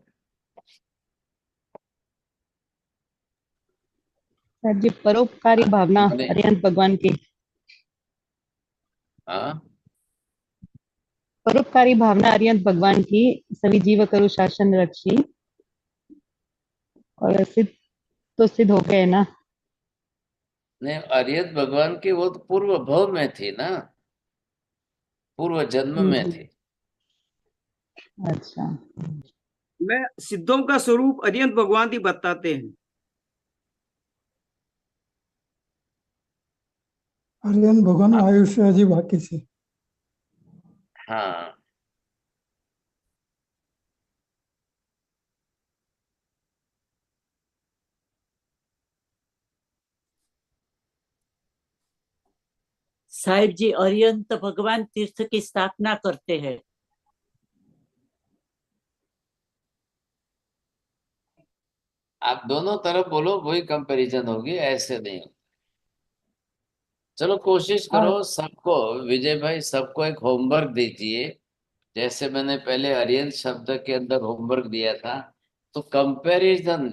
सर जी, परोपकारी भावना अरिहंत भगवान की। हाँ, परोपकारी भावना अरिहंत भगवान की, सभी जीव करु शासन रक्षी। और सिद्ध तो सिद्ध हो गए ना। नहीं, अरिहंत भगवान की वो तो पूर्व भव में थी ना, पूर्व जन्म में थी। अच्छा, मैं सिद्धों का स्वरूप अरिहंत भगवान ही बताते हैं। અરિહંત ભગવાનનું આયુષ્ય હજી બાકી છે. हाँ, साहिब जी अरिहंत भगवान तीर्थ की स्थापना करते हैं। आप दोनों तरफ बोलो, वही कंपैरिजन होगी, ऐसे नहीं होगा। चलो कोशिश करो सबको, विजय भाई सबको एक होमवर्क दीजिए। जैसे मैंने पहले अरिहंत शब्द के अंदर होमवर्क दिया था, तो कंपैरिजन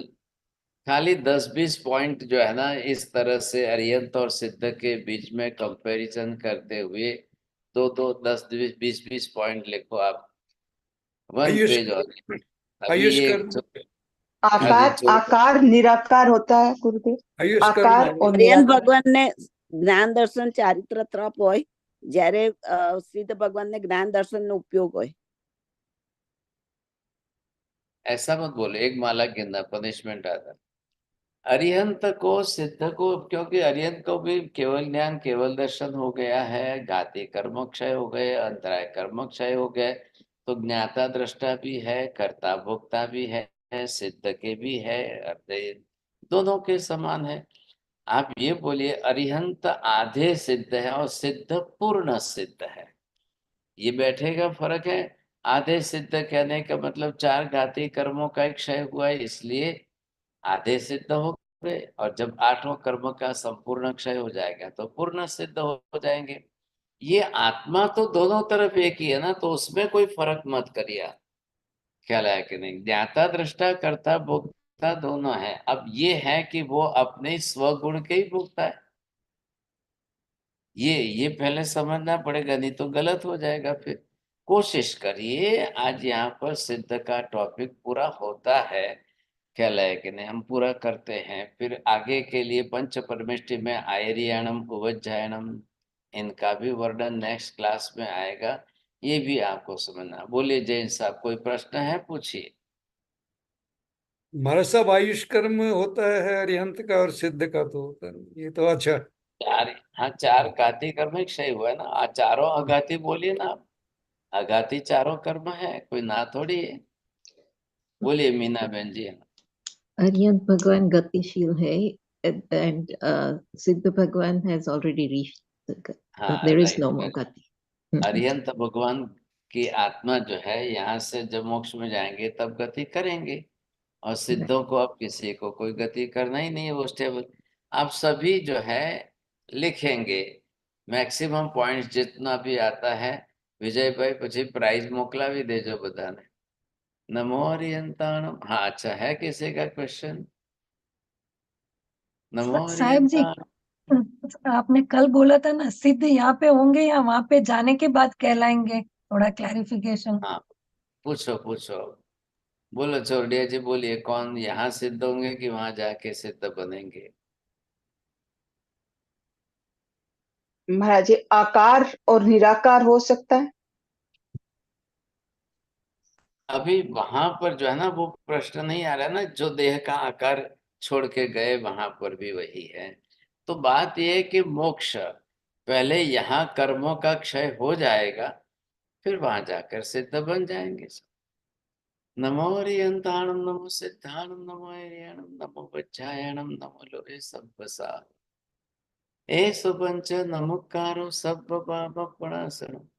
खाली 10-20 पॉइंट जो है ना, इस तरह से अरिहंत और सिद्ध के बीच में कंपैरिजन करते हुए 2-2, 10, 20-20 पॉइंट लिखो आप, 1 आयुष पेज। और अभी आयुष ये कर आकार आकार निराकार होता है गुरुदेव। आयुष कर आकार और અરિહંત निराકાર। ભગવાન ને જ્ઞાન દર્શન ચારિત્ર તરફ હોય, જ્યારે સિદ્ધ ભગવાન ને જ્ઞાન દર્શન નો ઉપયોગ હોય। ऐसा मत बोलो, एक माला गिनना पनिशमेंट आता। अरिहंत को सिद्ध को, क्योंकि अरिहंत को भी केवल ज्ञान केवल दर्शन हो गया है, घाती कर्म क्षय हो गए, अंतराय कर्म क्षय हो गए, तो ज्ञाता दृष्टा भी है, कर्ता भोक्ता भी है, सिद्ध के भी है, दोनों के समान है। आप ये बोलिए अरिहंत आधे सिद्ध है और सिद्ध पूर्ण सिद्ध है, ये बैठेगा फर्क है। आधे सिद्ध कहने का मतलब 4 घाती कर्मों का क्षय हुआ है, इसलिए आधे सिद्ध हो गए, और जब 8वां कर्म का संपूर्ण क्षय हो जाएगा तो पूर्ण सिद्ध हो जाएंगे। ये आत्मा तो दोनों तरफ एक ही है ना, तो उसमें कोई फर्क मत करिए। ख्याल है कि नहीं? ज्ञाता दृष्टा कर्ता भोक्ता दोनों है। अब ये है कि वो अपने स्वगुण के ही भोक्ता है, ये पहले समझना पड़ेगा, नहीं तो गलत हो जाएगा। फिर कोशिश करिए, आज यहाँ पर सिद्ध का टॉपिक पूरा होता है, ख्याल है कि नहीं? हम पूरा करते हैं, फिर आगे के लिए पंच परमेष्टि में आयरियाणम उवज्जायणम, इनका भी वर्णन नेक्स्ट क्लास में आएगा, ये भी आपको समझना। बोलिए जैन साहब, कोई प्रश्न है पूछिए। हमारा सब आयुष कर्म होता है अरिहंत का, और सिद्ध का तो होता नहीं। ये तो अच्छा। 4 घाती कर्म क्षय हुआ है ना, चारों अघाती बोलिए ना आप, अघाती चारों कर्म है, कोई ना थोड़ी है। बोलिए मीना बहन जी। अरिहंत भगवान गतिशील है and सिद्ध भगवान has already reached the हाँ, there is right, no more गति। अरिहंत भगवान की आत्मा जो है, यहाँ से जब मोक्ष में जाएंगे तब गति करेंगे, और सिद्धों को अब किसी को कोई गति करना ही नहीं है, वो स्टेबल। आप सभी जो है लिखेंगे, मैक्सिमम पॉइंट्स जितना भी आता है। विजय भाई પછી प्राइज મોકલાવી देजो બધાને। नमो अरिहंताणम। हाँ, अच्छा है किसी का क्वेश्चन? नमो साहेब जी, अरिहंताणम। आपने कल बोला था ना, सिद्ध यहाँ पे होंगे या वहां पे जाने के बाद कहलाएंगे? थोड़ा क्लैरिफिकेशन। हाँ, पूछो पूछो, बोलो चौरडिया जी, बोलिए, कौन यहाँ सिद्ध होंगे कि वहां जाके सिद्ध बनेंगे? महाराज जी, आकार और निराकार हो सकता है? अभी वहां पर जो है ना, वो प्रश्न नहीं आ रहा ना, जो देह का आकार छोड़ के गए वहां पर भी वही है। तो बात यह है कि मोक्ष पहले यहाँ कर्मों का क्षय हो जाएगा, फिर वहां जाकर सिद्ध बन जाएंगे। नमो हरियंताणम, नमो सिद्धाणम, नमो हरियाणम, नमो वज्रायणम, नमो लोहे सब्बसा एषु पंच नमुकारो सब्ब पापप्रणाशनम्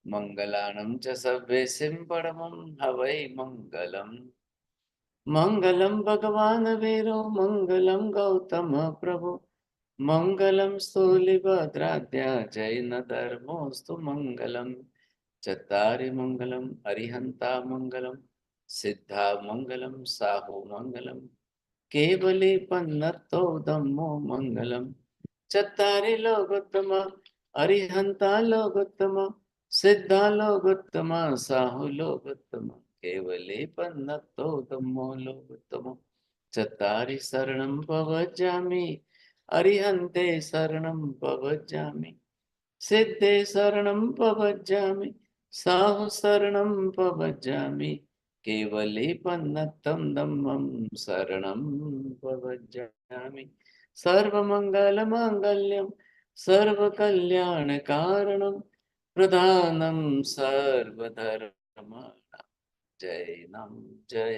मंगलानं च सभ्येसिं परमं हवै मंगलम्। मंगलम भगवान वीरो मंगलम गौतम प्रभु मंगलम स्थूलिभद्राद्या जैन धर्मोस्तु मंगलम। चत्तारि मंगलम अरिहंता मंगलम सिद्धा मंगलम साहु मंगलम केवली पन्नतो धम्मो मंगलम। चत्तारि लोकोत्तम अरिहंता लोकोत्तम सिद्धा लोकोत्तम साहु लोकोत्तम केवले पन्नतो धम्मो लोकोत्तम। चत्तारि शरणं प्रव्रजामि अरिहन्ते शरणं प्रव्रजामि सिद्धे शरणं प्रव्रजामि साहु शरणं प्रव्रजामि केवले पन्नतं धम्मं शरणं प्रव्रजामि। सर्वमङ्गलमाङ्गल्यं सर्वकल्याणकारणं प्रधानं सर्वधर्माणां जय